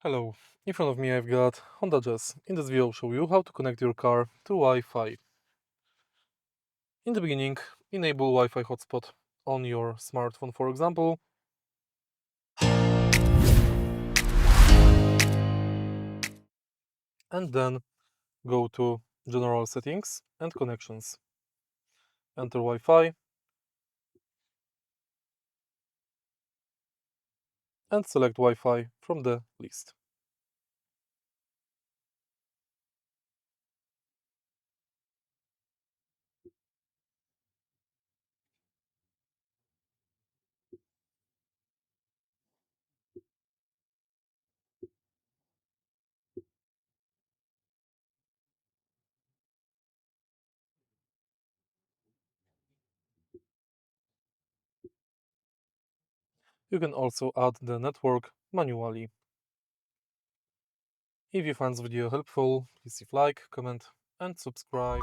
Hello, in front of me I've got Honda Jazz. In this video I'll show you how to connect your car to Wi-Fi. In the beginning, enable Wi-Fi hotspot on your smartphone, for example. And then go to General Settings and Connections. Enter Wi-Fi and select Wi-Fi from the list. You can also add the network manually. If you found this video helpful, please leave like, comment and subscribe.